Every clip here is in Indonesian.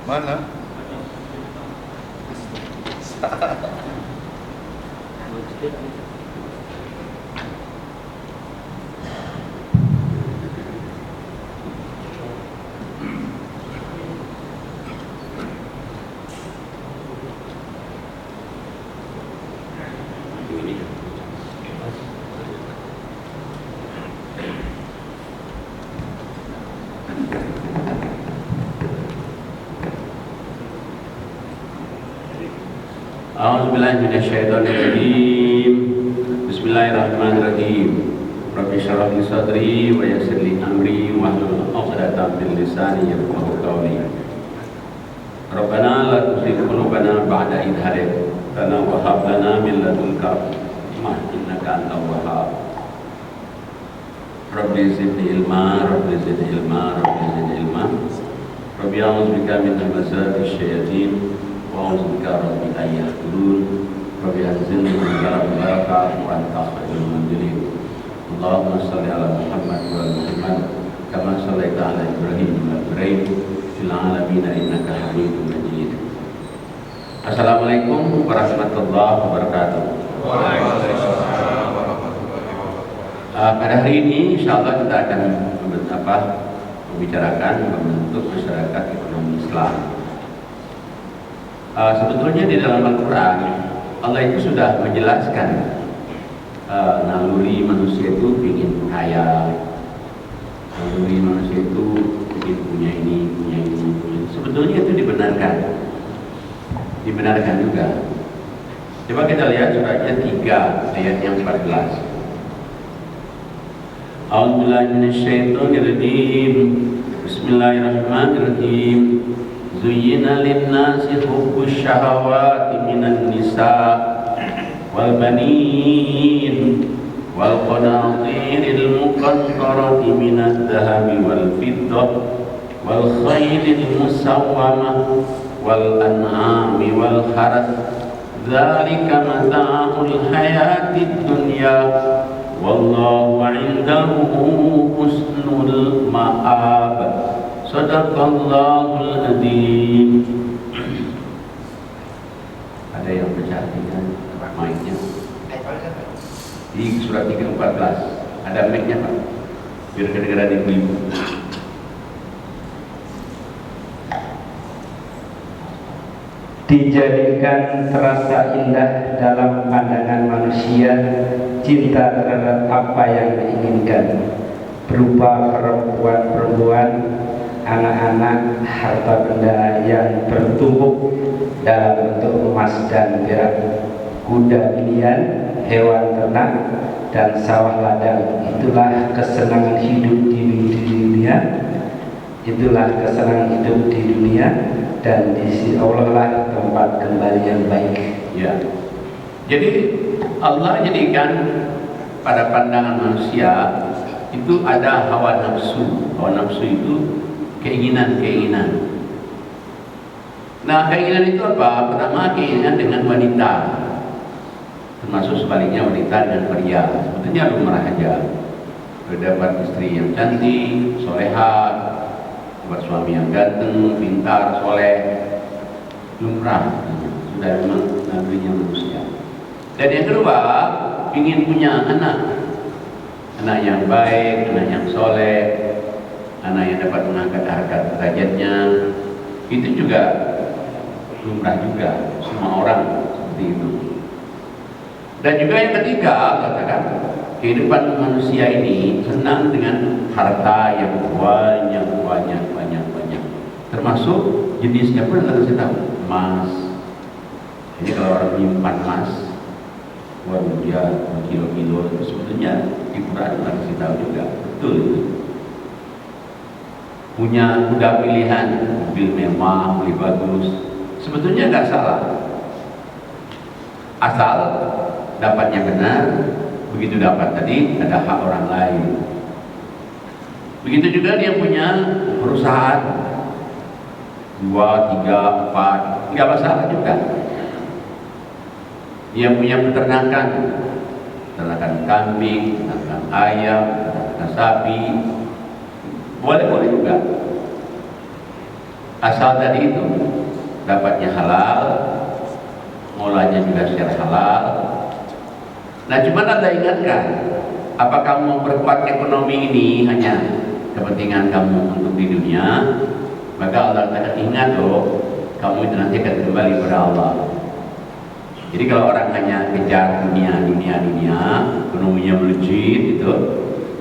Mana? A'udzubillahi minasyaitonirrajim. Bismillahirrahmanirrahim. Rabbi shrah li sadri wa yassir li amri wahlul 'uqdatam min lisani yafqahu qawli. Rabbana la tuzigh qulubana ba'da idh hadaytana wa hab lana min ladunka rahmah innaka antal wahhab. Rabbi zidni ilma, Rabbi zidni ilma, Rabbi zidni ilma. Rabbi a'udzubika min hamazati syayatin wa a'udzubika rabbi an yahdurun. Rabbi anzilni munzalan mubarakan wa anta khairul munzilin. Allahumma shalli ala Muhammad wa ala Muhammad kama shallaita ala Ibrahim wa ala Ibrahim fil alamin innaka Hamidum Majid. Assalamualaikum warahmatullahi wabarakatuh. Waalaikumsalam warahmatullahi wabarakatuh. Pada hari ini insyaallah kita akan membicarakan membentuk masyarakat ekonomi Islam. Sebetulnya di dalam Al-Quran Allah itu sudah menjelaskan naluri manusia itu ingin kaya, naluri manusia itu ingin punya ini, punya ini, punya ini. Sebetulnya itu dibenarkan juga. Coba kita lihat suratnya 3 ayat yang 14. A'udzubillahi minasyaitonirrajim. Bismillahirrahmanirrahim. Zuyyina lin-nasi hubbus syahawati minan nisa' wal banin wal qanatiril muqantarati minadh dhahabi wal fiddah wal khaylil musawwamah wal an'ami wal harth. Dzalika mata'ul hayatid dunya wallahu 'indahu husnul ma'ab. Sadaqallahul adzim. Ada yang pecah dengan mic-nya di surat 3:14 ada mic-nya Pak, biar kedengaran ibu-ibu. Dijadikan terasa indah dalam pandangan manusia cinta terhadap apa yang diinginkan berupa perempuan-perempuan, anak-anak, harta benda yang bertumpuk dalam bentuk emas dan perak, kuda pilihan, hewan ternak, dan sawah ladang. Itulah kesenangan hidup di dunia. Itulah kesenangan hidup di dunia, dan di sisi Allah lah tempat kembali yang baik. Ya. Jadi Allah jadikan pada pandangan manusia itu ada hawa nafsu. Hawa nafsu itu keinginan-keinginan. Nah, keinginan itu apa? Pertama, keinginan dengan wanita, termasuk sebaliknya wanita dengan pria. Sebetulnya lumrah aja. Berdapat istri yang cantik, soleha, dapat suami yang ganteng, pintar, soleh, lumrah. Sudah memang nalurinya manusia. Dan yang kedua, ingin punya anak yang baik, anak yang soleh, anak yang dapat mengangkat harkat derajatnya. Itu juga lumrah juga, semua orang seperti itu. Dan juga yang ketiga, katakan kehidupan manusia ini senang dengan harta yang banyak. Termasuk jenisnya pun harus kita tahu, emas. Ini kalau orang menyimpan emas, waduh dia kilo-kilo, itu sebetulnya di Quran harus kita tahu juga, betul itu. Punya kuda pilihan, mobil mewah, mobil bagus, sebetulnya nggak salah, asal dapatnya benar. Begitu dapat tadi ada hak orang lain. Begitu juga dia punya perusahaan 2, 3, 4, nggak masalah juga. Dia punya peternakan kambing, peternakan ayam, peternakan sapi, boleh juga. Asal tadi itu dapatnya halal, ngolahnya juga secara halal. Nah, cuma Anda ingatkan, apa kamu memperkuat ekonomi ini hanya kepentingan kamu untuk di dunia? Maka Allah akan ingat loh, kamu itu nanti akan kembali kepada Allah. Jadi kalau orang hanya kejar dunia, ekonominya melejit itu,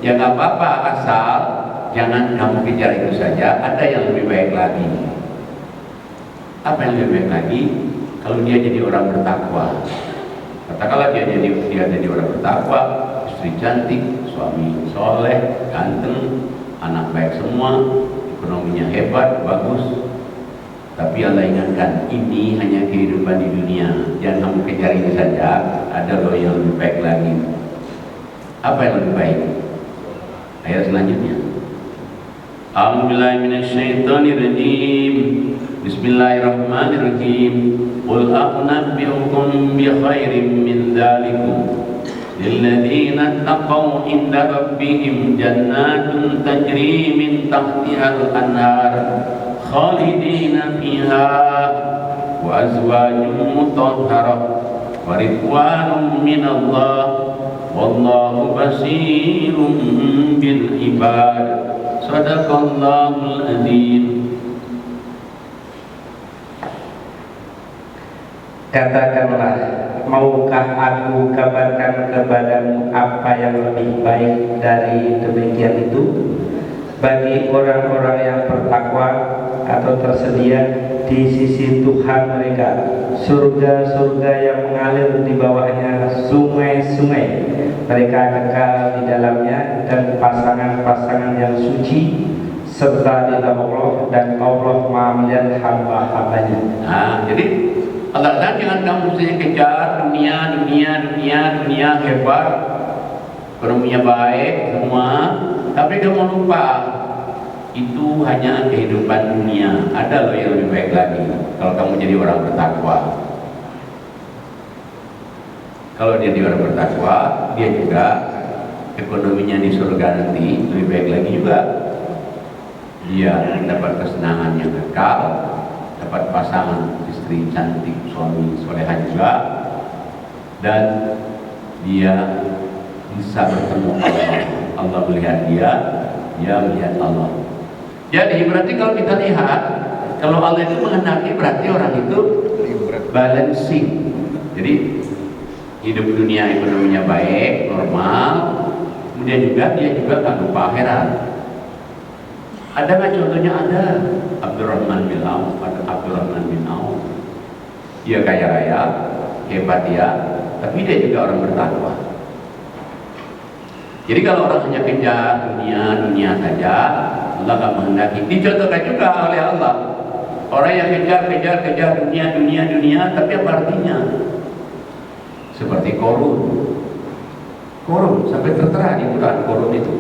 ya nggak apa-apa, asal jangan kamu kejar itu saja. Ada yang lebih baik lagi. Apa yang lebih baik lagi? Kalau dia jadi orang bertakwa. Katakanlah dia jadi orang bertakwa, istri cantik, suami soleh, ganteng, anak baik semua, ekonominya hebat, bagus. Tapi Allah ingatkan, ini hanya kehidupan di dunia. Jangan kamu kejar ini saja. Ada loh yang lebih baik lagi. Apa yang lebih baik? Ayat selanjutnya. A'udzubillahi minasyaitonirrajim. Bismillahirrahmanirrahim. Qul a'unabbi'ukum bi khairin min dzalikum lilladzina taqaw inda rabbihim jannatun tajri min tahtihal anhar khalidina fiha wa azwajun mutahharah wa ridwanun minallah wallahu basirun bil ibad. Sadaqallahul adzim. Katakanlah, maukah aku kabarkan kepadamu apa yang lebih baik dari demikian itu bagi orang-orang yang bertakwa, atau tersedia di sisi Tuhan mereka surga-surga yang mengalir di bawahnya sungai-sungai, mereka kekal di dalamnya, dan pasangan-pasangan yang suci serta ridha Allah, dan Allah Maha melihat hamba-hambanya. Nah, jadi Allah katakan jangan kamu mesti kejar dunia hebat, ekonominya baik semua, tapi kamu lupa itu hanya kehidupan dunia. Ada loh yang lebih baik lagi kalau kamu jadi orang bertakwa. Kalau dia jadi orang bertakwa, dia juga ekonominya di surga nanti lebih baik lagi juga. Dia dapat kesenangan yang kekal, dapat pasangan istri cantik, suami soleha juga, dan dia bisa bertemu Allah. Allah melihat dia melihat Allah. Jadi berarti kalau kita lihat, kalau Allah itu menghendaki, berarti orang itu balancing. Jadi hidup dunia ekonominya baik, normal, kemudian juga dia juga tak lupa akhirat. Ada nggak contohnya? Ada. Abdurrahman bin Auf. Dia kaya raya, hebat dia, tapi dia juga orang bertakwa. Jadi kalau orang hanya kejar dunia saja, Allah akan menghendaki. Dicontohkan juga oleh Allah. Orang yang kejar dunia, tapi apa artinya? Seperti korun sampai tertera di Quran korun itu.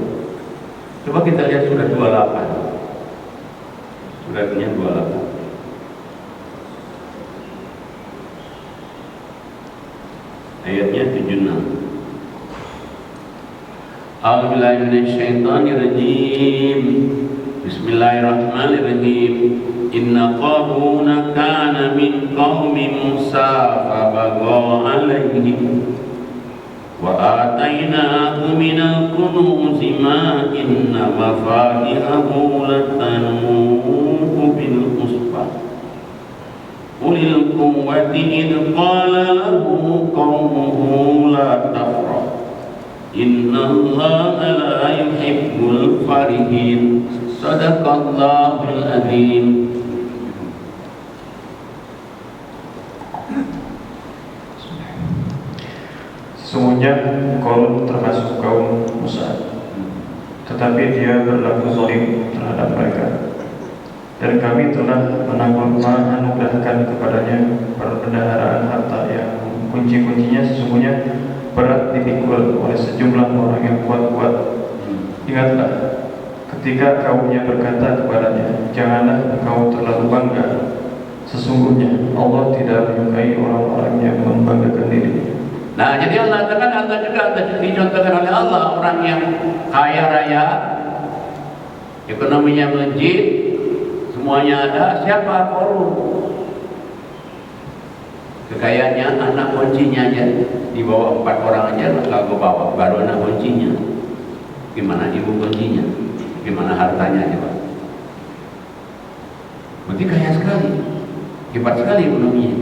Coba kita lihat surah 28. Suratnya 28. Ayatnya 76. A'udzubillahi minasyaitonirrajim. Bismillahirrahmanirrahim. Inna qaruna kana min qaumi Musa fabagha 'alaihim wa atainahu minal kunuzi ma inna mafatihahu latanu'u bil usbah ulil quwwati idh qala lahu qaumuhu la tafrah innallaha la yuhibbul farihin. Sadaqallahul adzim. Sesungguhnya Qarun termasuk kaum Musa, tetapi dia berlaku zalim terhadap mereka. Dan kami telah menganugerahkan kepadanya perbendaharaan harta yang kunci-kuncinya sesungguhnya berat dipikul oleh sejumlah orang yang kuat-kuat. Ingatlah ketika kaumnya berkata kepadanya, janganlah engkau terlalu bangga. Sesungguhnya Allah tidak menyukai orang-orang yang membanggakan diri. Nah, jadi Allah juga dicontohkan oleh Allah orang yang kaya raya, ekonominya melejit, semuanya ada, siapa Korun? Kekayaannya anak kuncinya aja di bawah 4 orang aja nggak gue bawa, baru anak kuncinya. Gimana ibu kuncinya? Gimana hartanya aja Pak? Berarti kaya sekali, hebat sekali ekonominya.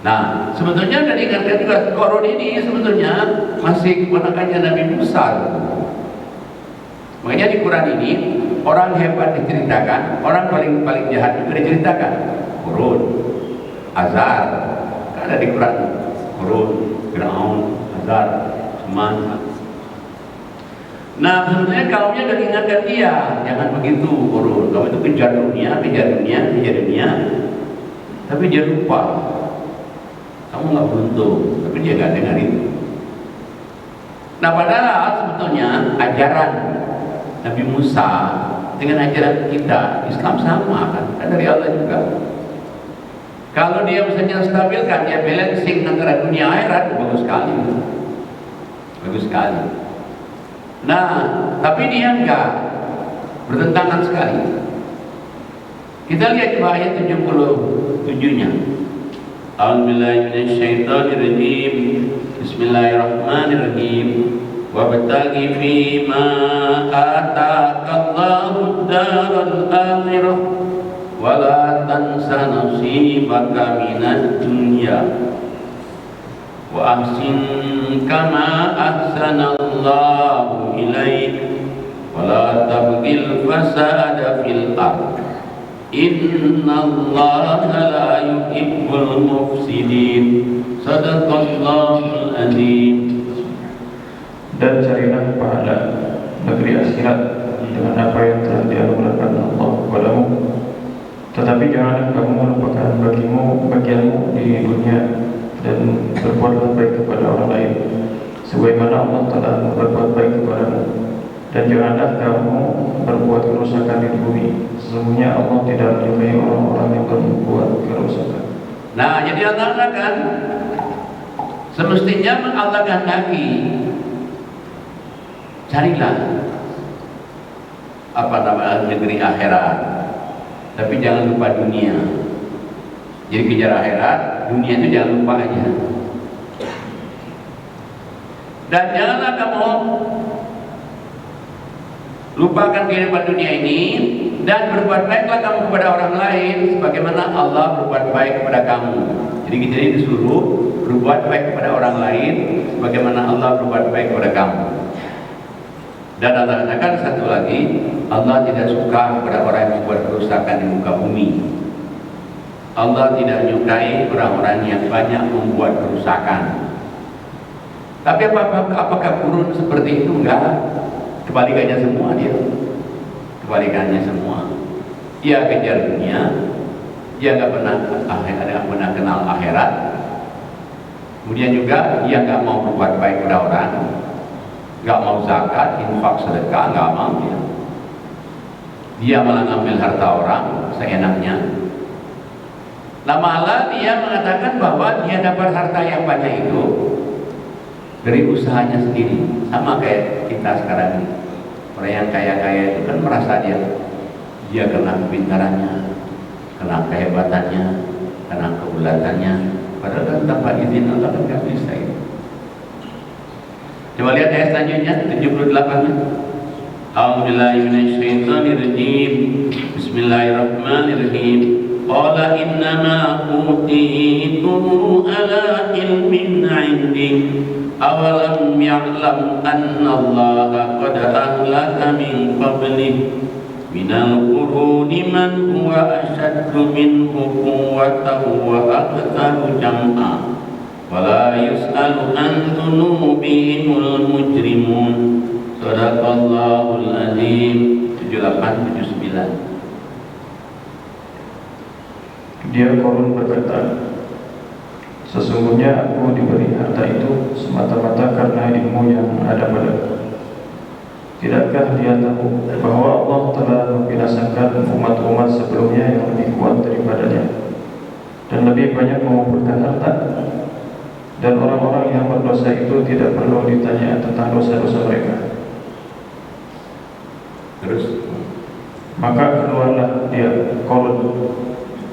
Nah, sebetulnya dari ingatkan juga Korun ini sebetulnya masih keponakannya Nabi Musa. Makanya di Quran ini orang hebat diceritakan, orang paling jahat juga diceritakan. Korun, Azar, ada di Quran. Korun, Firaun, Azar, Haman. Nah, sebenarnya kaumnya udah ingatkan dia, jangan begitu Korun. Kamu itu kejar dunia. Tapi dia lupa. Kamu nggak beruntung, tapi dia nggak dengar itu. Nah, padahal sebetulnya ajaran Nabi Musa dengan ajaran kita Islam sama kan dari Allah juga. Kalau dia misalnya stabilkan, dia balancing antara dunia akhirat, bagus sekali. Nah, tapi dia enggak, bertentangan sekali. Kita lihat coba ayat 77-nya. A'udzubillahi minasyaitonirrajim. Bismillahirrahmanirrahim. Wabtaghi fima ataakallahu ad-daral akhirah wa la tansa nasibaka minad dunya wa ahsin kama ahsanallahu ilaik wa la tabghil fasada fil ardh innallaha la yuhibbul mufsidin. Shadaqallahul azim. Dan carilah pahala negeri akhirat dengan apa yang telah dianugerahkan Allah kepadamu. Tetapi janganlah kamu melupakan bagianmu di dunia dan berbuatlah baik kepada orang lain sebagaimana Allah telah berbuat baik kepadamu. Dan janganlah kamu berbuat kerusakan di bumi. Sesungguhnya Allah tidak menyukai orang-orang yang berbuat kerusakan. Nah, jadi Allah kan semestinya Allah kehendaki carilah negeri akhirat, tapi jangan lupa dunia. Jadi kejar akhirat, dunia itu jangan lupa aja. Dan janganlah kamu lupakan kehidupan dunia ini dan berbuat baiklah kamu kepada orang lain sebagaimana Allah berbuat baik kepada kamu. Jadi kita disuruh berbuat baik kepada orang lain sebagaimana Allah berbuat baik kepada kamu. Dan Allah katakan satu lagi, Allah tidak suka kepada orang yang membuat kerusakan di muka bumi. Allah tidak menyukai orang-orang yang banyak membuat kerusakan. Tapi apakah Korun seperti itu? Enggak. Kebalikannya semua dia. Kebalikannya semua. Dia kejar dunia, dia nggak pernah kenal akhirat. Kemudian juga dia nggak mau berbuat baik kepada orang, nggak mau zakat, infak, sedekah, nggak mau dia. Dia malah ngambil harta orang seenaknya. Nah, malah dia mengatakan bahwa dia dapat harta yang banyak itu dari usahanya sendiri. Sama kayak kita sekarang ini. Orang yang kaya-kaya itu kan merasa dia kena kepintarannya, kena kehebatannya, kena kebulatannya. Padahal kan tanpa izin Allah kan nggak bisa itu. Coba lihat ayat selanjutnya 78-nya. A'udzubillahi minasyaitonirrajim. Bismillahirrahmanirrahim. Qala innama utituhu ala ilmin 'indi. Awalam ya'lam anna Allah qad ahlaka min qablihi minal quruni man huwa ashaddu minhu quwwatan wa aktsaru jam'a wa la yus'alu an dhunubihimul mujrimun. Shadaqallahul azim. 78-79. Dia Korun berkata, sesungguhnya aku diberi harta itu semata-mata karena ilmu yang ada padaku. Tidakkah dia tahu bahwa Allah telah membinasakan umat-umat sebelumnya yang lebih kuat daripadanya dan lebih banyak mengumpulkan harta? Dan orang-orang yang berdosa itu tidak perlu ditanya tentang dosa-dosa mereka. Terus Maka keluarlah dia Qarun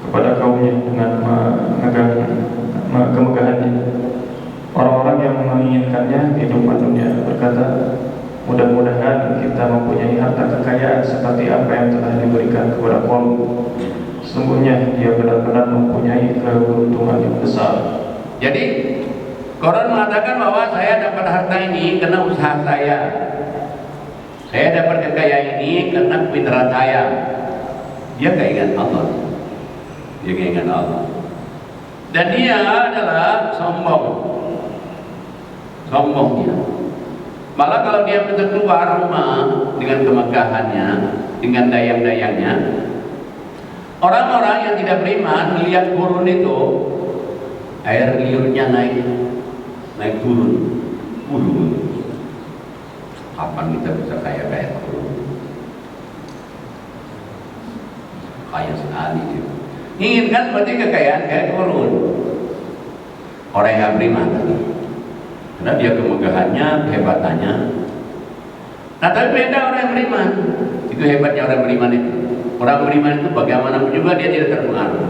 kepada kaumnya dengan kemegahannya. Orang-orang yang menginginkannya kehidupan dunia berkata, mudah-mudahan kita mempunyai harta kekayaan seperti apa yang telah diberikan kepada Qarun. Sesungguhnya dia benar-benar mempunyai keberuntungan yang besar. Jadi Qarun mengatakan bahwa saya dapat harta ini karena usaha saya. Saya dapat kekayaan ini karena pintaran saya. Dia keinginan Allah. Dia keinginan Allah. Dan dia adalah sombong. Sombongnya. Malah kalau dia bisa keluar rumah dengan kemegahannya, dengan dayang-dayangnya, orang-orang yang tidak beriman melihat Qarun itu, air liurnya naik turun. Kapan kita bisa kaya Qarun? Kaya sekali dia. Inginkan berarti kekayaan kayak Qarun. Orang yang beriman tadi. Karena dia kemegahannya, kehebatannya. Nah tapi beda orang yang beriman. Itu hebatnya orang beriman itu. Orang beriman itu bagaimanapun juga dia tidak terpengaruh.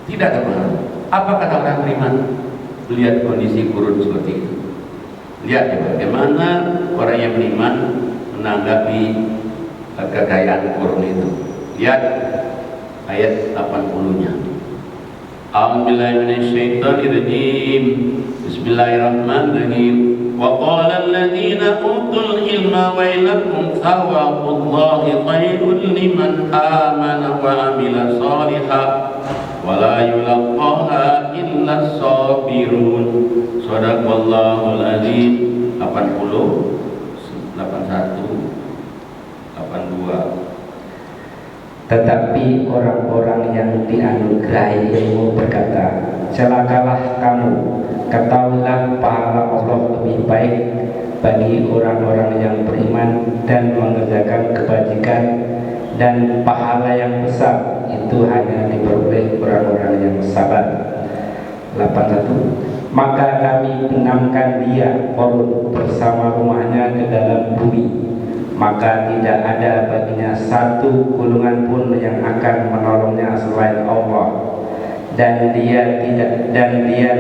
Tidak terpengaruh. Apa kata orang beriman? Melihat kondisi Qarun seperti itu. Lihat ya bagaimana orang yang beriman menanggapi kekayaan Qarun itu. Lihat ayat 80-nya. A'udzubillahi minasyaitonirrajim. Bismillahirrahmanirrahim. Wa qala alladziina utul ilma wailakum thawabullahi khairul liman amana wa 'amila shalihan wa la yulaqqaha illa as-sabirun. Shadaqallahul azim. 80 81 82. Tetapi orang-orang yang dianugerahi ilmu berkata, celakalah kamu, ketahuilah pahala Allah lebih baik bagi orang-orang yang beriman dan mengerjakan kebajikan, dan pahala yang besar itu hanya diperoleh orang-orang yang sabar. 81. Maka kami benamkan dia Qarun bersama rumahnya ke dalam bumi, maka tidak ada baginya satu golongan pun yang akan menolongnya selain Allah, dan dia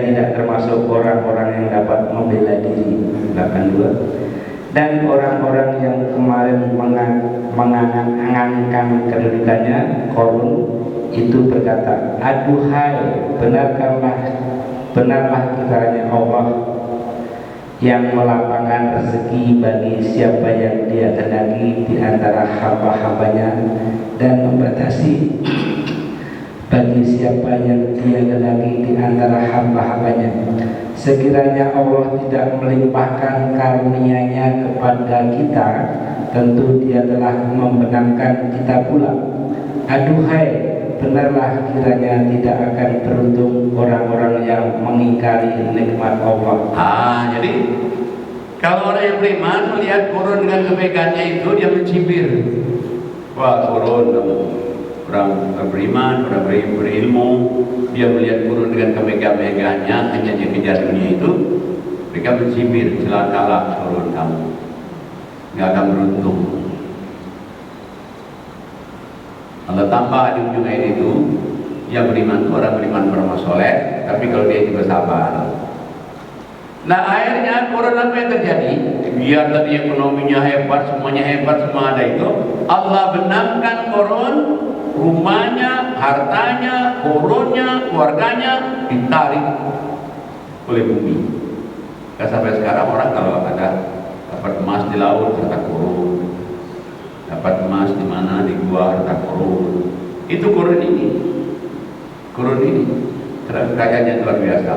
tidak termasuk orang-orang yang dapat membela diri. 82. Dan orang-orang yang kemarin mengangan-angankan kedudukannya Qarun itu berkata, aduhai, benarlah kiranya Allah yang melapangkan rezeki bagi siapa yang dia kehendaki di antara hamba-hambanya, dan membatasi bagi siapa yang dia kehendaki di antara hamba-hambanya. Sekiranya Allah tidak melimpahkan karunia-Nya kepada kita, tentu dia telah membenamkan kita pula. Aduhai, benarlah kiranya tidak akan beruntung orang-orang yang mengingkari nikmat Allah. Jadi kalau orang yang beriman melihat Qarun dengan kebaikannya itu, dia mencibir. Wah, Qarun orang beriman, orang berilmu, dia melihat Qarun dengan kebaikan-kebaikannya, hanya dia kejar dunia itu, mereka mencibir, celakalah Qarun kamu, nggak akan beruntung. Allah tambah di ujung ayat itu, yang beriman itu orang beriman beramal soleh, tapi kalau dia juga sabar. Nah akhirnya Qarun apa yang terjadi? Biar tadi ekonominya hebat, semuanya hebat, semua ada itu, Allah benamkan Qarun, rumahnya, hartanya, Qarunnya, keluarganya ditarik oleh bumi. Kan sampai sekarang orang kalau ada dapat emas di laut, harta Qarun, dapat emas di mana, di gua, harta Qarun. Itu Qarun ini kekayaannya luar biasa.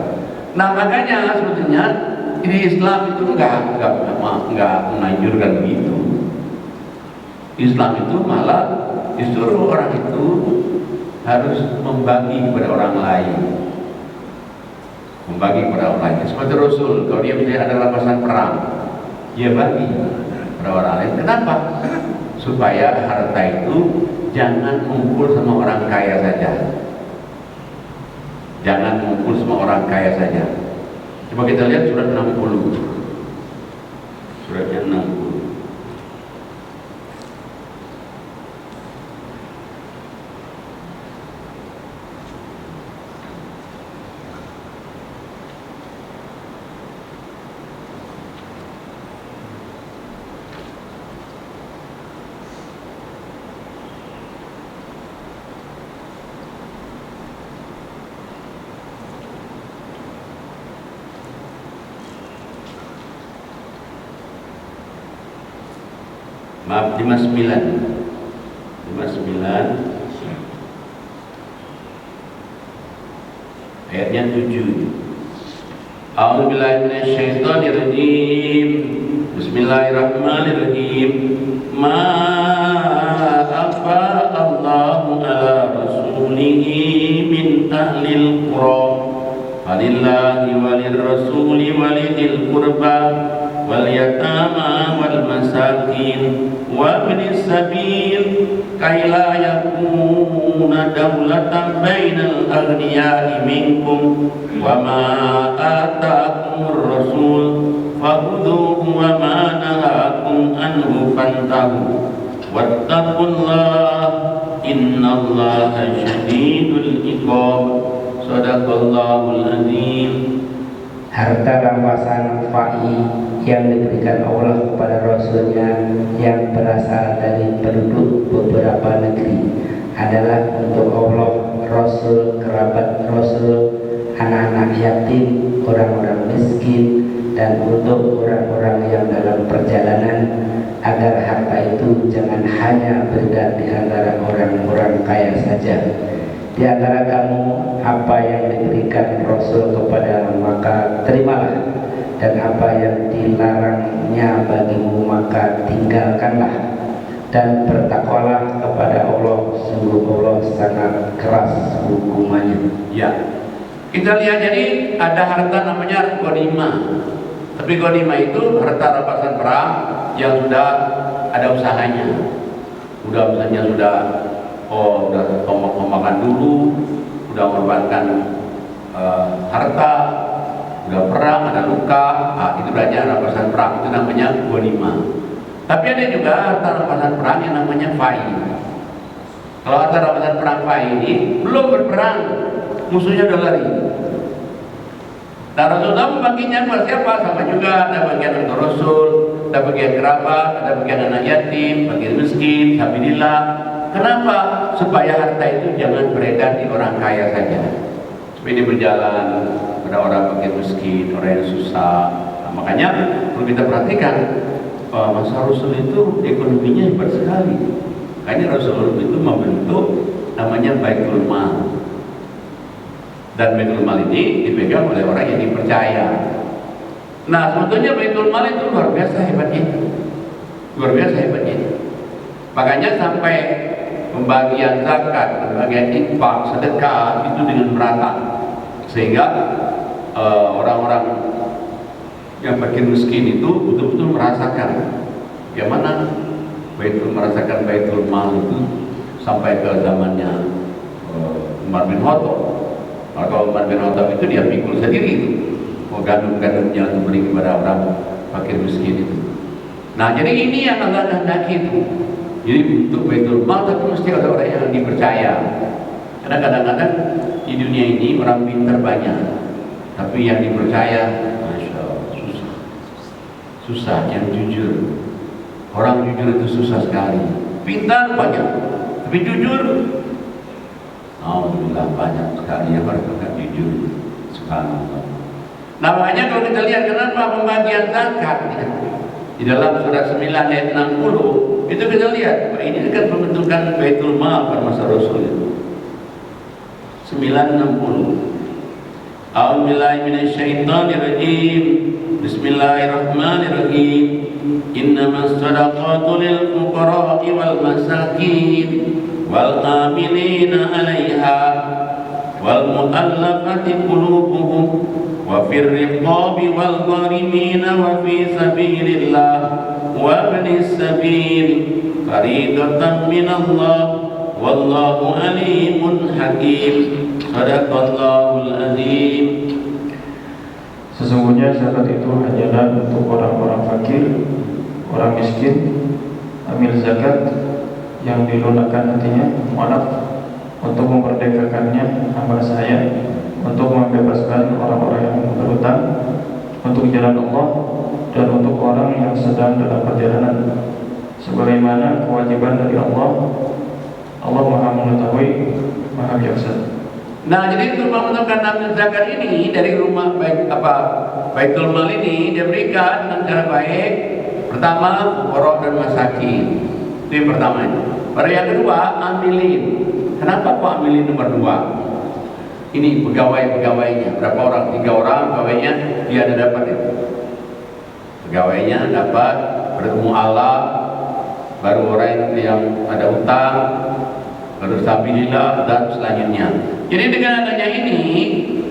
Nah makanya sebetulnya di Islam itu enggak menganjurkan begitu. Islam itu malah disuruh orang itu harus membagi kepada orang lain, seperti Rasul. Kalau dia misalnya ada rampasan perang, dia bagi kepada orang lain. Kenapa? Supaya harta itu jangan ngumpul sama orang kaya saja. Jangan ngumpul sama orang kaya saja. Coba kita lihat surat 60. Suratnya 60. Maaf, 59. Ayatnya 7. A'udzubillahi minasyaitonirrajim. Bismillahirrahmanirrahim. Ma afa Allahu ala rasulihi min ahlil qura falillahi walirrasuli walidil qurba wal yatama wal masakin wa ibnis sabil kay la yakuna dawlatan bainal aghniya'i minkum wa ma ataakumur rasul fakhudhuhu wa ma nahakum anhu fantahu wattaqullaha innallaha syadidul iqab. Shadaqallahul azim. Harta rampasan fai yang diberikan Allah kepada Rasulnya yang berasal dari penduduk beberapa negeri adalah untuk Allah, Rasul, kerabat Rasul, anak-anak yatim, orang-orang miskin, dan untuk orang-orang yang dalam perjalanan, agar harta itu jangan hanya beredar di antara orang-orang kaya saja. Di antara kamu apa yang diberikan Rasul kepada maka terimalah, dan apa yang dilarangnya bagimu maka tinggalkanlah, dan bertakwalah kepada Allah, sungguh Allah sangat keras hukumannya. Ya, kita lihat, jadi ada harta namanya ghanimah. Tapi ghanimah itu harta rampasan perang yang sudah ada usahanya. Udah tombak-tombakan dulu, udah mengorbankan harta, udah perang, ada luka, itu berarti rampasan perang, itu namanya ghanimah. Tapi ada juga harta rampasan perang yang namanya fai. Kalau harta rampasan perang fai ini belum berperang, musuhnya udah lari. Nah, Rasulullah membaginya kepada siapa? Sama juga, ada bagian untuk Rasul, ada bagian kerabat, ada bagian anak yatim, bagian miskin, sabilillah. Kenapa? Supaya harta itu jangan beredar di orang kaya saja. Supaya ini berjalan pada orang bagian miskin, orang yang susah. Nah, makanya perlu kita perhatikan, masa Rasul itu ekonominya hebat sekali. Makanya Rasul itu membentuk namanya Baitul Mal. Dan Baitul Mal ini dipegang oleh orang yang dipercaya. Nah, sebetulnya Baitul Mal itu luar biasa hebatnya. Luar biasa hebatnya. Makanya sampai pembagian zakat, pembagian infak, sedekah itu dengan merata, sehingga orang-orang yang makin miskin itu betul-betul merasakan bagaimana merasakan Baitul Mal itu sampai ke zamannya Umar bin Khattab. Kalau Umar bin Khattab itu dia pikul sendiri itu, gandum-gandumnya untuk beri kepada orang fakir miskin itu. Nah, jadi ini yang Allah kehendaki itu. Jadi untuk Baitul Mal tapi mesti ada orang yang dipercaya. Karena kadang-kadang di dunia ini orang pintar banyak, tapi yang dipercaya, masya Allah, susah. Yang jujur, orang jujur itu susah sekali. Pintar banyak, tapi jujur, alhamdulillah banyak sekali yang berkata jujur. Subhanallah. Nah, makanya kalau kita lihat kenapa pembagian zakat di dalam surah 9 ayat 60 itu kita lihat, ini kan pembentukan Baitul Mal pada masa Rasul itu. 960. A'udzubillahi minasyaitonirrajim. Bismillahirrahmanirrahim. Innamas shadaqatu lil fuqara'i wal masakin wal amilina 'alaiha wal mu'allafati qulubuhum wa fir riqabi wal gharimina wa fi sabilillah wa ibnis sabil faridatan minallah wallahu alimun hakim. Shadaqallahul azim. Sesungguhnya zakat itu hanyalah untuk orang-orang fakir, orang miskin, amil zakat yang dilunakkan hatinya, untuk memerdekakannya hamba saya, untuk membebaskan orang-orang yang berhutang, untuk jalan Allah, dan untuk orang yang sedang dalam perjalanan, sebagaimana kewajiban dari Allah. Allah Maha Mengetahui, Maha Bijaksana. Nah, jadi untuk menentukan amil zakat ini dari rumah Baitul Mal ini dia berikan dengan cara baik Pertama, fuqara dan masakin. Itu yang pertama itu. Baru yang kedua, amilin. Kenapa kok amilin nomor 2? Ini pegawai-pegawainya. Berapa orang? 3 orang pegawainya, dia ada dapat itu. Pegawainya dapat, bertemu Allah, baru orang yang ada utang, baru sabilillah, dan selanjutnya. Jadi dengan adanya ini,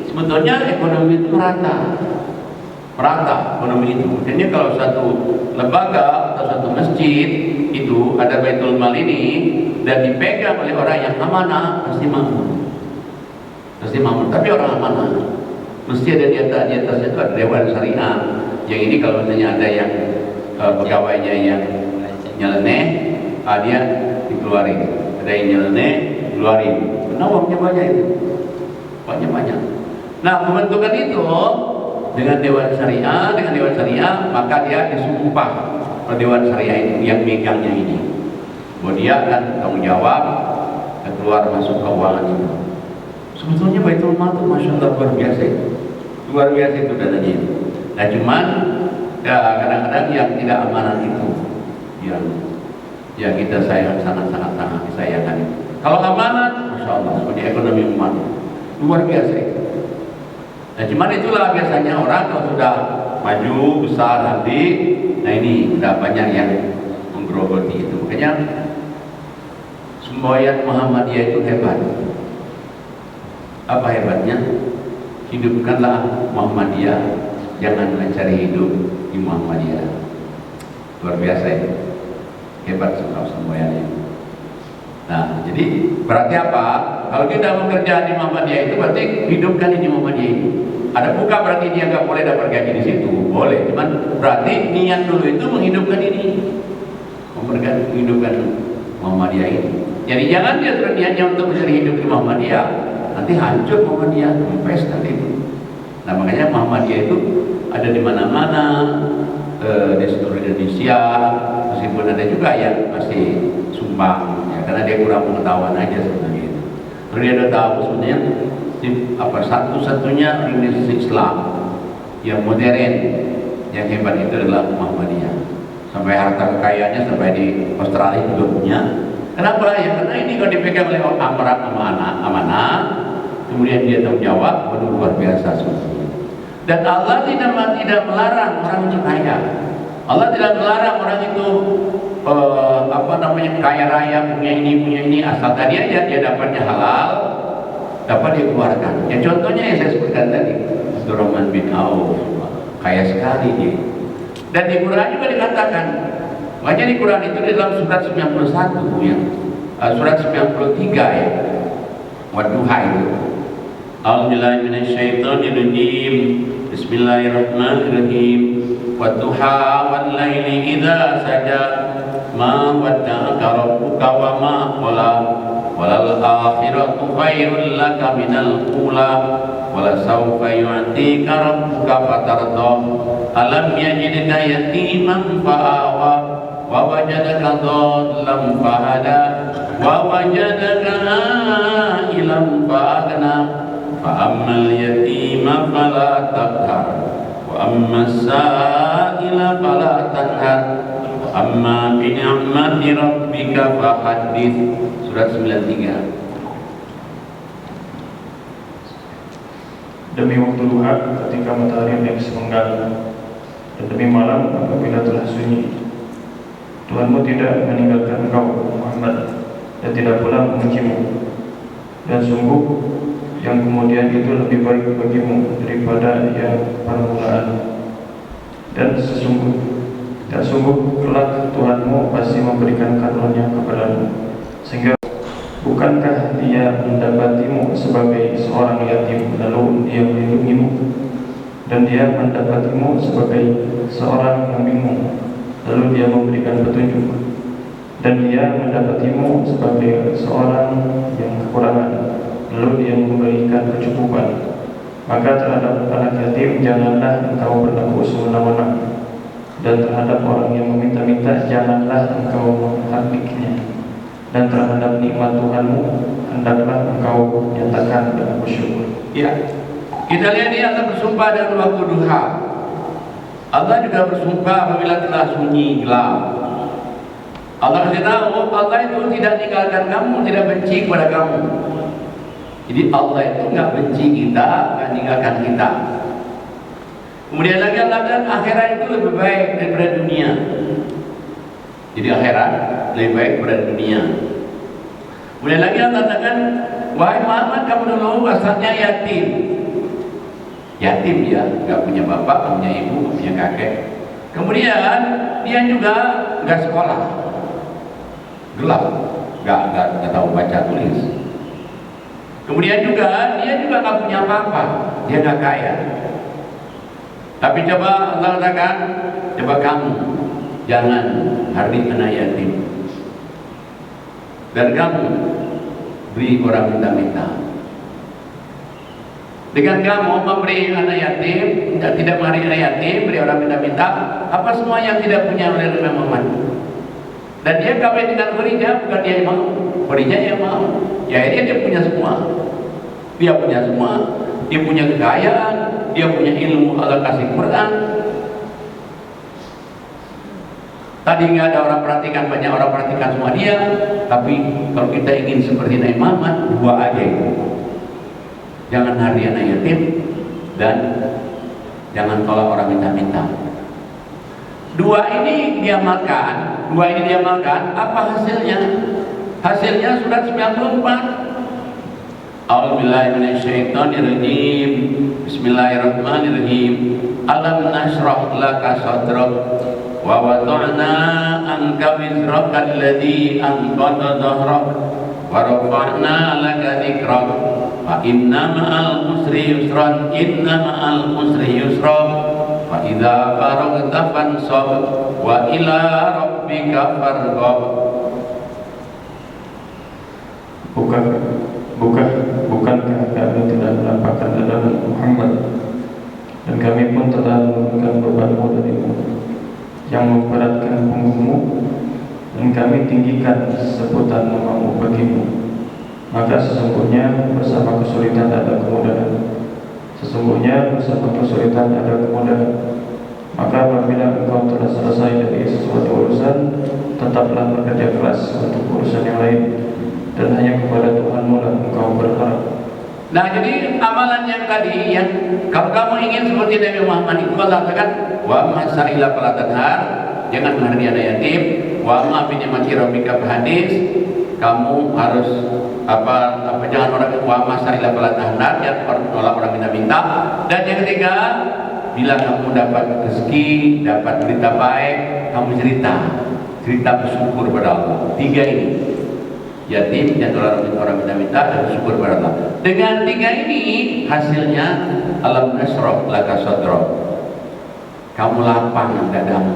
sebetulnya ekonomi itu merata ekonomi itu. Makanya kalau satu lembaga atau satu masjid itu ada Baitul Mal ini dan dipegang oleh orang yang amanah, pasti makmur. Tapi orang amanah mesti ada di atasnya itu ada Dewan Syariah. Yang ini kalau misalnya ada yang pegawainya yang nyeleneh, dia dikeluarin. Ada yang nyeleneh, keluarin. Nah, uangnya banyak itu, banyak. Nah, pembentukan itu dengan Dewan Syariah, maka dia disumpah oleh Dewan Syariah itu yang megangnya ini. Bahwa dia akan tanggung jawab keluar masuk keuangan itu. Sebetulnya Baitul Mal itu Masya Allah luar biasa itu dananya itu. Nah, cuman kadang-kadang yang tidak amanah itu yang kita sayang sangat disayangkan. Kalau amanah, Masya Allah, seperti ekonomi umat luar biasa itu. Nah, cuman itulah biasanya orang kalau sudah maju besar nanti, nah ini udah banyak yang menggerogoti itu. Makanya semboyan Muhammadiyah itu hebat. Apa hebatnya? Hidupkanlah Muhammadiyah, jangan mencari hidup di Muhammadiyah. Luar biasa ya, hebat semboyannya. Nah, jadi berarti apa? Kalau kita bekerja di Muhammadiyah itu berarti hidupkan ini Muhammadiyah ini. Ada buka berarti dia nggak boleh dapat gaji di situ, boleh. Cuman berarti niat dulu itu menghidupkan ini, menghidupkan Muhammadiyah ini. Jadi jangan dia niatnya untuk mencari hidup di Muhammadiyah, nanti hancur Muhammadiyah, kempes nanti itu. Nah, makanya Muhammadiyah itu ada di mana-mana di seluruh Indonesia, meskipun ada juga yang masih sumbang, ya, karena dia kurang pengetahuan aja sebenarnya itu. Kalau dia udah tahu sebenarnya satu-satunya organisasi Islam yang modern, yang hebat itu adalah Muhammadiyah. Sampai harta kekayaannya sampai di Australia juga punya. Kenapa? Ya karena ini kalau dipegang oleh aparat amanah, kemudian dia tanggung jawab, luar biasa sebetulnya. Dan Allah tidak melarang orang itu kaya. Allah tidak melarang orang itu kaya raya, punya ini, asal tadi aja dia dapatnya halal, dapat dikeluarkan. Ya contohnya yang saya sebutkan tadi, Abdurrahman bin Auf, kaya sekali dia. Dan di Quran juga dikatakan, makanya di Quran itu di dalam surat 91 ya, surat 93 ya, Wadduha itu. A'udzubillahi minasyaitonirrajim. Bismillahirrahmanirrahim. Wadduha wal laili idza saja ma wadda'aka rabbuka wa ma qala walal akhiratu khairul laka minal ula wala sawfa yu'tika rabbuka fatarda alam yajidka yatiman fa'awa wa wajadaka dhallan fahada wa wajadaka ilam fa'agna fa ammal yatima fala taqhar wa ammas sa'ila fala tanhar wa amma bi ni'mati rabbika fahaddits. Surat 93. Demi waktu duha ketika matahari yang sepenggal, dan demi malam apabila telah sunyi, Tuhanmu tidak meninggalkan engkau Muhammad dan tidak pula membencimu. Dan sungguh yang kemudian itu lebih baik bagimu daripada yang permulaan. Dan sungguh kelak Tuhanmu pasti memberikan karunia kepadamu, sehingga bukankah dia mendapatimu sebagai seorang yatim lalu dia melindungimu, dan dia mendapatimu sebagai seorang yang bingung lalu dia memberikan petunjuk, dan dia mendapatimu sebagai seorang yang kekurangan lalu dia memberikan kecukupan. Maka terhadap anak yatim janganlah engkau berlaku semena-mena, dan terhadap orang yang meminta-minta janganlah engkau menghardiknya, dan terhadap nikmat Tuhanmu hendaklah engkau nyatakan dengan bersyukur. Ya, kita lihat ini Allah bersumpah dalam waktu duha. Allah juga bersumpah apabila telah sunyi gelap. Allah kasih tahu, Allah itu tidak tinggalkan kamu, tidak benci kepada kamu. Jadi Allah itu nggak benci kita, nggak tinggalkan kita. Kemudian lagi Allah katakan akhirat itu lebih baik daripada dunia. Jadi akhirat lebih baik daripada dunia. Kemudian lagi Allah katakan, wahai Muhammad, kamu dulu asalnya yatim. Yatim dia, nggak punya bapak, nggak punya ibu, nggak punya kakek. Kemudian dia juga nggak sekolah, gelap, nggak tahu baca tulis. Kemudian juga dia juga nggak punya apa-apa, dia nggak kaya. Tapi coba Allah katakan, coba kamu jangan hari anak yatim, dan kamu beri orang minta-minta. Dengan kamu memberi anak yatim, tidak memberi anak yatim, beri orang minta-minta, apa semua yang tidak punya oleh Nabi Muhammad. Dan dia kawin dengan Khadijah, bukan dia yang mau, Khadijah yang mau. Ya akhirnya dia punya semua. Dia punya semua. Dia punya kekayaan, dia punya ilmu, Allah kasih Quran. Tadi nggak ada orang perhatikan, banyak orang perhatikan semua dia. Tapi kalau kita ingin seperti Nabi Muhammad, dua aja itu. Jangan hari anak yatim dan jangan tolak orang minta-minta. Dua ini dia makan, apa hasilnya? Hasilnya surat 94. A'udzubillahi minasyaitonirrajim. Bismillahirrahmanirrahim. Alam nashrah laka sadrak wa wada'na anka wizraka alladhi anqadha dhahrak wa rafa'na laka dhikrak fa inna ma'al usri yusran fa idza faraghta fansab wa ila rabbika farghab. Bukankah kami telah melampahkan adalah Muhammad, dan kami pun telah menurunkan bebanmu darimu yang memberatkan punggungmu, dan kami tinggikan sebutan namamu bagimu. Maka sesungguhnya bersama kesulitan ada kemudahan. Maka apabila engkau telah selesai dari sesuatu urusan, tetaplah bekerja keras untuk urusan yang lain, dan hanya kepada Tuhanmu lah engkau berharap. Nah, jadi amalan yang tadi, yang kalau kamu ingin seperti Nabi Muhammad itu, Allah katakan, wa masaila fala tanhar, jangan menghargai anak yatim, wa ma bi ni'mati rabbika hadis, kamu harus jangan orang wa masaila fala tanhar, jangan menolak orang minta-minta. Dan yang ketiga, bila kamu dapat rezeki, dapat berita baik, kamu cerita bersyukur pada Allah. Tiga ini, yatim, dan orang minta-minta, dan bersyukur pada Allah. Dengan tiga ini hasilnya alam nasrah laka sadrak, kamu lapang dadamu.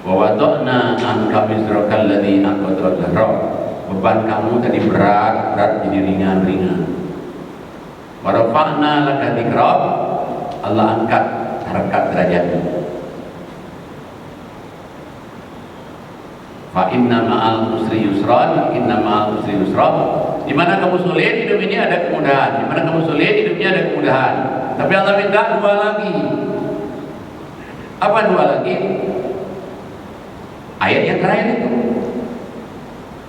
Wa wada'na anka wizraka alladhi anqadha dhahrak, beban kamu tadi berat jadi ringan. Wa rafa'na laka dhikrak, Allah angkat harkat derajatmu. Fa inna ma'al usri yusran, Di mana kamu sulit, hidup ini ada kemudahan. Di mana kamu sulit, hidupnya ada kemudahan. Tapi Allah minta dua lagi. Apa dua lagi? Ayat yang terakhir itu.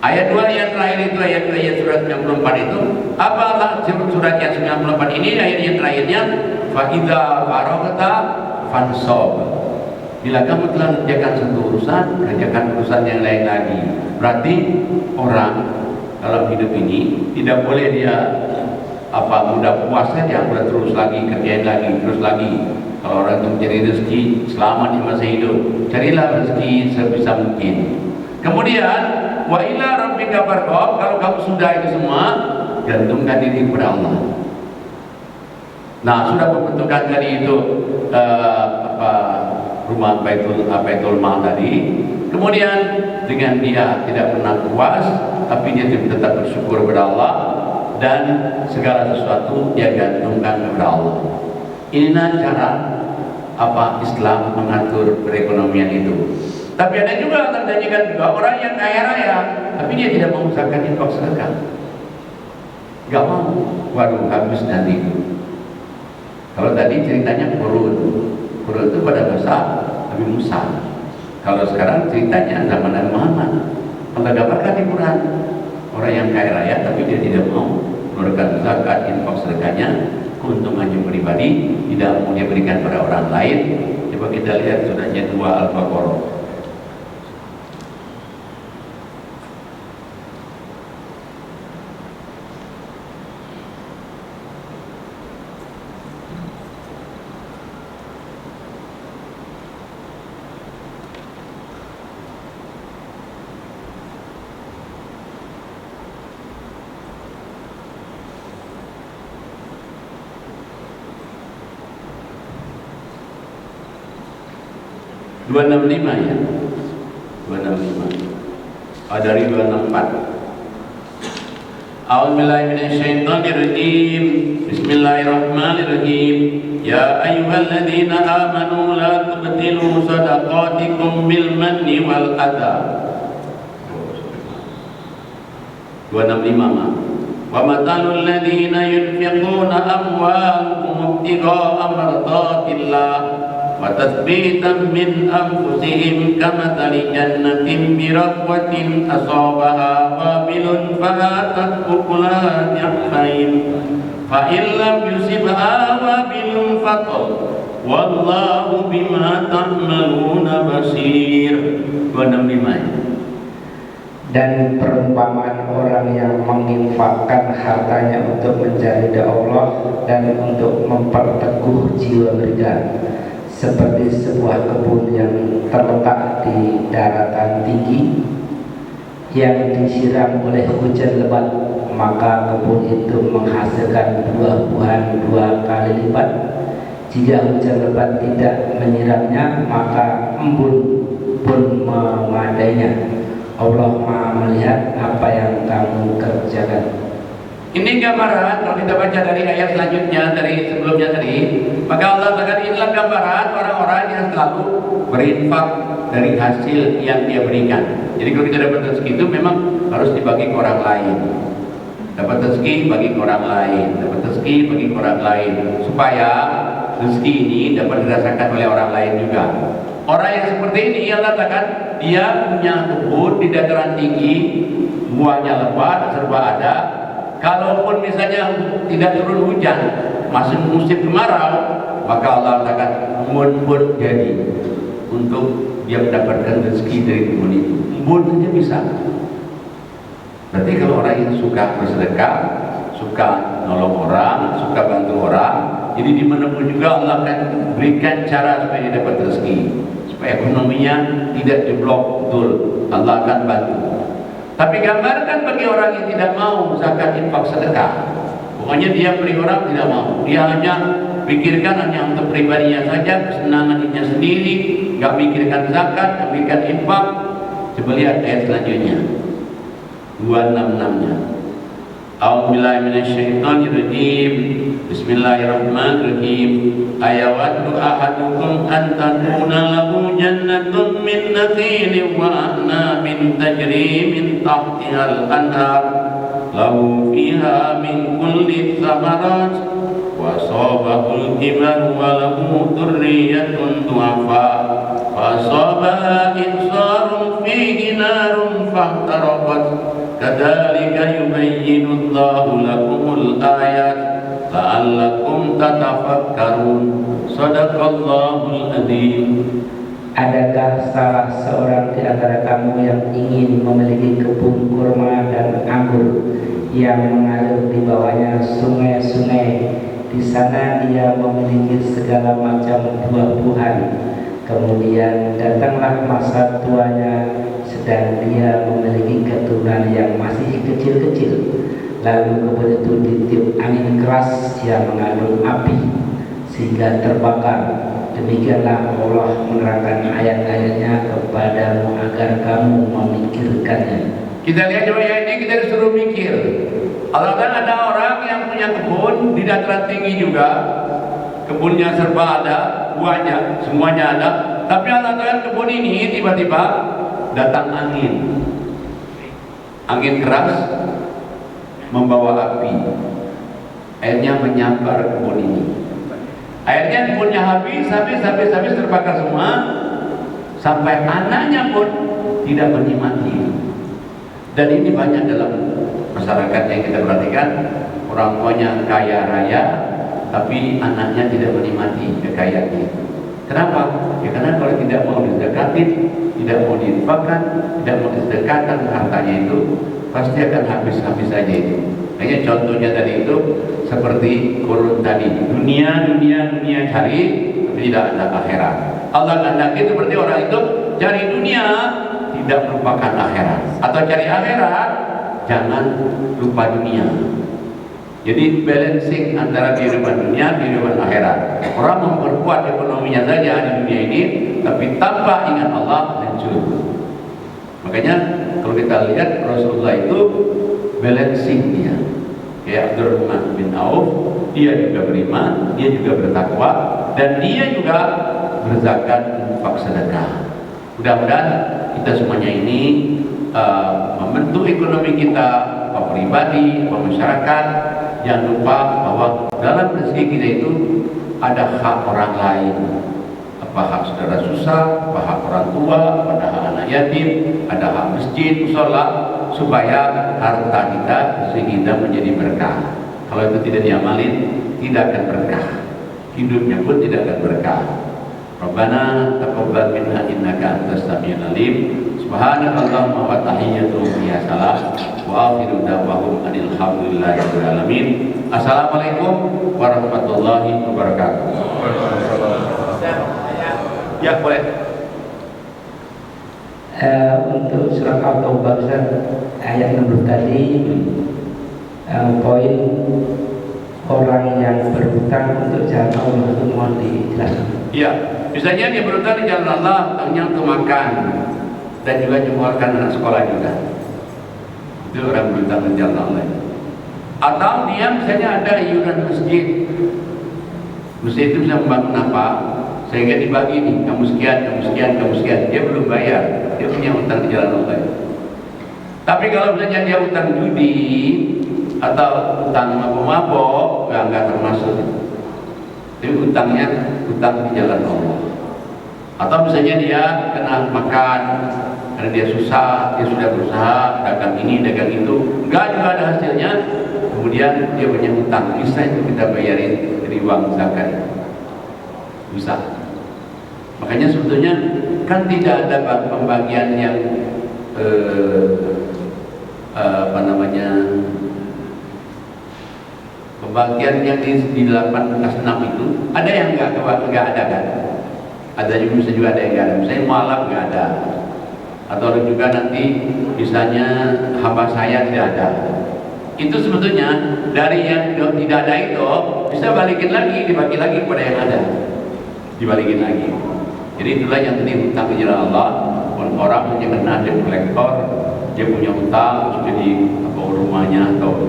Ayat 2 yang terakhir itu, ayat surat 94 itu. Apa Allah surat yang 94 ini, ayat yang terakhirnya, fa idza faraghta fansab. Bila kamu telah mengerjakan satu urusan, kerjakan urusan yang lain lagi. Berarti orang dalam hidup ini tidak boleh dia mudah puas saja, udah terus lagi kerjain lagi, terus lagi. Kalau orang itu mencari rezeki selama di masa hidup, carilah rezeki sebisa mungkin. Kemudian wa ila rabbika farghab, kalau kamu sudah itu semua, gantungkan diri kepada Allah. Nah, sudah membentukkan tadi itu rumah Baitul Mal tadi. Kemudian dengan dia tidak pernah puas, tapi dia tetap bersyukur kepada Allah, dan segala sesuatu dia gantungkan kepada Allah. Inilah cara Islam mengatur perekonomian itu. Tapi ada juga terjadikan juga orang yang kaya raya, tapi dia tidak mau mengusahakan infak sedekah. Gak mau, waduh habis nanti. Kalau tadi ceritanya kurun, Quran itu pada masa Nabi Musa. Kalau sekarang ceritanya zaman Nabi Muhammad. Allah gambarkan di Quran orang yang kaya raya tapi dia tidak mau mengeluarkan zakat, infak, sedekahnya, keuntungannya pribadi, tidak mau dia berikan pada orang lain. Coba kita lihat suratnya 2 Al-Baqarah. ya 265 dari 264. A'udzubillahi minasyaitonirrajim. Bismillahirrahmanirrahim. Ya ayyuhalladzina amanu la tubtilu shadaqatikum bil manni wal adha. 265. Wa matalul ladzina yunfiquna amwalahum ibtigha'a mardatillah wa tathbitan min anfusihim kamathali jannatin bi rabwatin asabaha wabilun fa'atat ukulaha dha'fain fa in lam yusibha wabilun faqal wallahu bima ta'maluna basir. 265. Dan perumpamaan orang yang menginfakkan hartanya untuk mencari ridha Allah dan untuk memperteguh jiwa mereka seperti sebuah kebun yang terletak di daratan tinggi yang disiram oleh hujan lebat, maka kebun itu menghasilkan buah-buahan 2 kali lipat. Jika hujan lebat tidak menyiramnya, maka embun pun memadainya. Allah Maha melihat apa yang kamu kerjakan. Ini gambaran, kalau kita baca dari ayat selanjutnya, dari sebelumnya tadi, maka Allah katakan inilah gambaran orang-orang yang selalu berinfak dari hasil yang dia berikan. Jadi kalau kita dapat rezeki itu memang harus dibagi ke orang lain. Dapat rezeki bagi ke orang lain, dapat rezeki bagi ke orang lain, supaya rezeki ini dapat dirasakan oleh orang lain juga. Orang yang seperti ini yang katakan dia punya kebun di dataran tinggi, buahnya lebat, serba ada. Kalaupun misalnya tidak turun hujan, masih musim kemarau, maka Allah katakan embun jadi untuk dia mendapatkan rezeki dari kebun itu. Embun saja bisa. Berarti kalau orang yang suka bersedekah, suka nolong orang, suka bantu orang, jadi di mana pun juga Allah akan berikan cara supaya dia dapat rezeki, supaya ekonominya tidak jeblok betul. Allah akan bantu. Tapi gambarkan bagi orang yang tidak mau zakat, infak, sedekah. Pokoknya dia beri orang tidak mau. Dia hanya pikirkan hanya untuk pribadinya saja, kesenangan dirinya sendiri, nggak pikirkan zakat, nggak pikirkan infak. Coba lihat ayat selanjutnya. 266-nya. A'udzubillahi minasyaitonirrajim. Bismillahirrahmanirrahim. Ayawaddu ahadukum an takuna lahu jannatun min nakhilin wa a'nabin tajri min tahtihal anhar lahu fiha min kulli thamarat wa asabahul kibar wa lahu dhurriyyatun du'afa fa asabaha insarun fihi narun fahtarabat kadzalika yubayyinu Allahu lakumul ayat la'allakum tatafakkarun. Shadaqallahul adzim. Adakah salah seorang di antara kamu yang ingin memiliki kebun kurma dan anggur yang mengalir di bawahnya sungai-sungai? Di sana dia memiliki segala macam buah-buahan. Kemudian datanglah masa tuanya, sedang dia memiliki keturunan yang masih kecil-kecil. Lalu kebun itu ditiup angin keras yang mengandung api sehingga terbakar. Demikianlah Allah menerangkan ayat-ayatnya kepadamu agar kamu memikirkannya. Kita lihat coba ya, ini kita disuruh mikir. Allah kan ada orang yang punya kebun di dataran tinggi juga, kebunnya serba ada, buahnya semuanya ada. Tapi Allah kan kebun ini tiba-tiba datang angin keras membawa api, akhirnya menyambar kebun ini. Akhirnya kebunnya habis terbakar semua, sampai anaknya pun tidak menikmati. Dan ini banyak dalam masyarakat yang kita perhatikan, orang tuanya kaya raya, tapi anaknya tidak menikmati kekayaan itu. Kenapa? Ya karena kalau tidak mau dizakatin, tidak mau diinfakkan, tidak mau disedekahkan hartanya itu, pasti akan habis-habis saja itu. Makanya contohnya tadi itu seperti korun tadi, dunia cari, tapi tidak ada akhirat. Allah kehendaki seperti orang itu cari dunia, tidak melupakan akhirat, atau cari akhirat, jangan lupa dunia. Jadi balancing antara kehidupan dunia, kehidupan akhirat. Orang memperkuat ekonominya saja di dunia ini, tapi tanpa ingat Allah, hancur. Makanya kalau kita lihat Rasulullah itu balancing dia. Kayak Abdurrahman bin Auf, dia juga beriman, dia juga bertakwa, dan dia juga berzakat, infak, sedekah. Mudah-mudahan kita semuanya ini membentuk ekonomi kita, apa pribadi, apa masyarakat. Jangan lupa bahwa dalam rezeki kita itu ada hak orang lain. Apa hak saudara susah, apa hak orang tua, ada hak anak yatim, ada hak masjid, musola, supaya harta kita, rezeki kita menjadi berkah. Kalau itu tidak diamalin, tidak akan berkah. Hidupnya pun tidak akan berkah. Rabbana taqabbal minna innaka antas samiul alim. Subhanakallahumma wa tahiyyatuhum fiha salam wa akhiru da'wahum alhamdulillahi rabbil alamin. Assalamualaikum warahmatullahi wabarakatuh. Ya, boleh. Untuk surat At-Taubah ayat 60 tadi, poin orang yang berhutang untuk jalan Allah itu mohon dijelaskan. Iya, misalnya dia berhutang di jalan Allah, hutangnya untuk makan dan juga mengeluarkan anak sekolah juga. Itu orang berhutang di jalan Allah. Atau dia misalnya ada iuran masjid, masjid itu bisa membangun apa? Sehingga dibagi nih, kamu sekian, dia belum bayar, dia punya hutang di jalan Allah. Tapi kalau misalnya dia hutang judi atau hutang mabok-mabok, nggak termasuk. Jadi hutangnya hutang di jalan Allah. Atau misalnya dia kena makan karena dia susah, dia sudah berusaha dagang ini, dagang itu, nggak juga ada hasilnya, kemudian dia punya hutang, bisa itu kita bayarin dari uang zakat. Bisa. Makanya sebetulnya kan tidak ada pembagian yang pembagian yang di 8 plus 6 itu ada yang nggak ada kan? Ada juga, bisa juga ada yang nggak ada. Misalnya mualaf nggak ada, atau juga nanti misalnya hamba saya tidak ada. Itu sebetulnya dari yang tidak ada itu bisa balikin lagi, dibagi lagi kepada yang ada, dibalikin lagi. Jadi itulah yang tadi hutang di jalan Allah. Orang punya kena debt collector, dia punya hutang, terus jadi apa rumahnya atau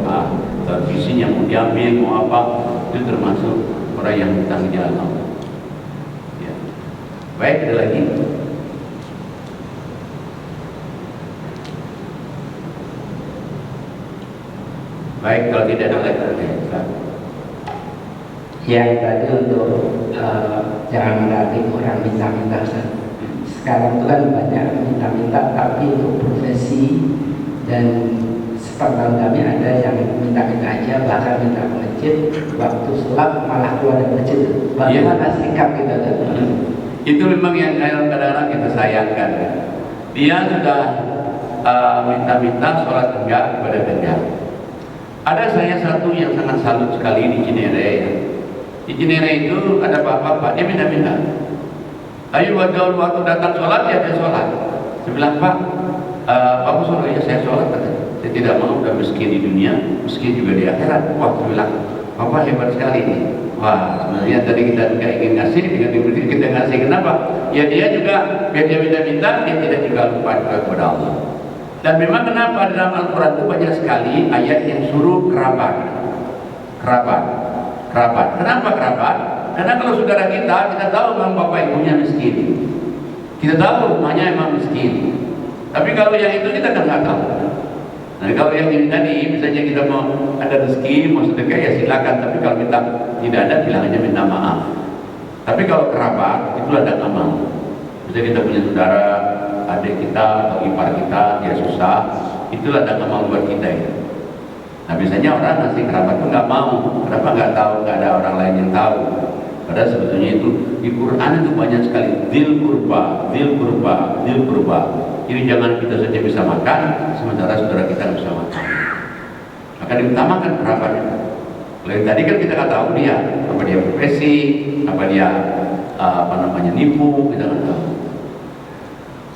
televisi yang mau diambil, mau apa, itu termasuk orang yang hutang di jalan Allah. Ya. Baik, ada lagi. Baik, kalau tidak ada lagi. Yang tadi untuk jangan melatih orang minta-minta. Sekarang itu kan banyak minta-minta, tapi untuk profesi, dan sepengetahuan kami ada yang minta-minta aja, bahkan minta ke masjid, waktu sholat malah keluar dari masjid. Bagaimana sikap kita? Itu memang yang kadang-kadang kita sayangkan. Dia sudah minta-minta sholat enggak, ibadah enggak. Ada saya satu yang sangat salut sekali di Cinere. Di Cinere itu ada bapak-bapak, dia minta-minta. Ayo waktu datang sholat, dia sholat. Saya bilang, Pak, Bapak suruh ya saya sholat. Saya tidak mau, udah miskin di dunia, miskin juga di akhirat. Wah, saya bilang, Bapak hebat sekali nih. Wah, sebenarnya tadi kita juga ingin ngasih, dengan diberi kita ngasih. Kenapa? Ya dia juga, biar dia minta-minta, dia tidak juga lupa kepada Allah. Dan memang kenapa dalam Al-Quran itu banyak sekali ayat yang suruh kerabat. Kenapa kerabat? Karena kalau saudara kita tahu memang bapak ibunya miskin, kita tahu rumahnya emang miskin. Tapi kalau yang itu kita kan nggak tahu. Nah kalau yang ini tadi, misalnya kita mau ada rezeki, mau sedekah ya silakan. Tapi kalau kita tidak ada, bilang aja minta maaf. Tapi kalau kerabat itu ladang amal. Misalnya kita punya saudara, adik kita atau ipar kita, dia susah, itu ladang amal buat kita ya. Nah biasanya orang ngasih kerabat itu nggak mau. Kenapa nggak tahu? Nggak ada orang lain yang tahu. Padahal sebetulnya itu di Quran itu banyak sekali dzil qurba, dzil qurba, dzil qurba. Jadi jangan kita saja bisa makan, sementara saudara kita nggak bisa makan. Maka diutamakan kerabatnya. Lalu tadi kan kita nggak tahu dia apa dia profesi, apa dia nipu, kita nggak tahu.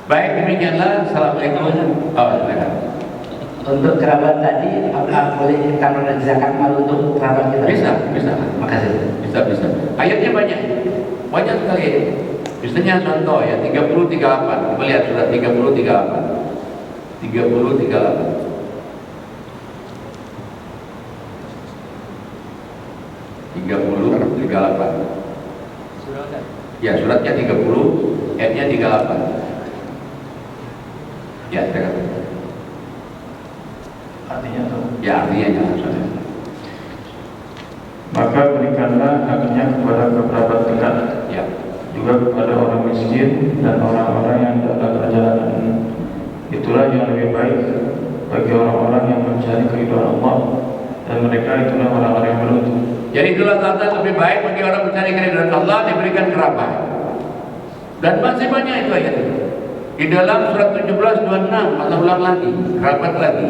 Baik, demikianlah. Assalamualaikum. Oh, silakan. Untuk kerabat tadi, apa boleh kita mengerjakan mal untuk kerabat kita? Bisa. Makasih. Bisa. Ayatnya banyak sekali. Misalnya contoh ya 30-38. Kita lihat surat 30-38. 30-38. 30-38. Ya, suratnya 30, ayatnya 38. Ya, silakan. Artinya apa? Ya, artinya jangan salah. Maka berikanlah haknya kepada kerabat dekat, Ya. juga kepada orang miskin dan orang-orang yang dalam perjalanan. Itulah yang lebih baik bagi orang-orang yang mencari keridhaan Allah, dan mereka itulah orang-orang yang beruntung. Jadi itulah tanda lebih baik bagi orang mencari keridhaan Allah diberikan kerabat. Dan masih banyak itu ayat itu. Di dalam surat 17:26 Allah ulang lagi, kerabat lagi.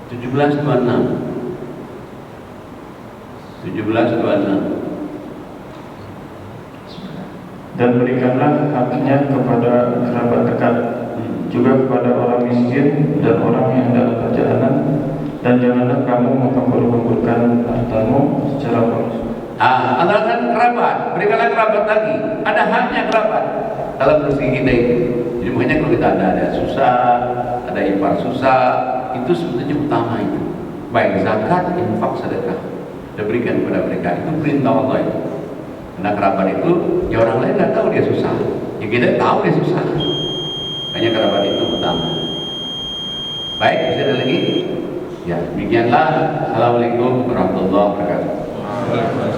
17:26. Dan berikanlah haknya kepada kerabat dekat, juga kepada orang miskin dan orang yang dalam perjalanan, dan janganlah kamu mengumpulkan hartamu secara boros. Allah kan kerabat, berikanlah kerabat lagi. Ada haknya kerabat dalam rezeki kita itu. Jadi makanya kalau kita ada susah, ada ipar susah, itu sebetulnya utama itu. Baik zakat, infak, sedekah. Kita berikan kepada mereka. Itu perintah Allah itu. Karena kerabat itu, ya orang lain nggak tahu dia susah. Ya kita tahu dia susah. Makanya kerabat itu utama. Baik, bisa ada lagi? Ya, demikianlah. Assalamualaikum warahmatullahi wabarakatuh.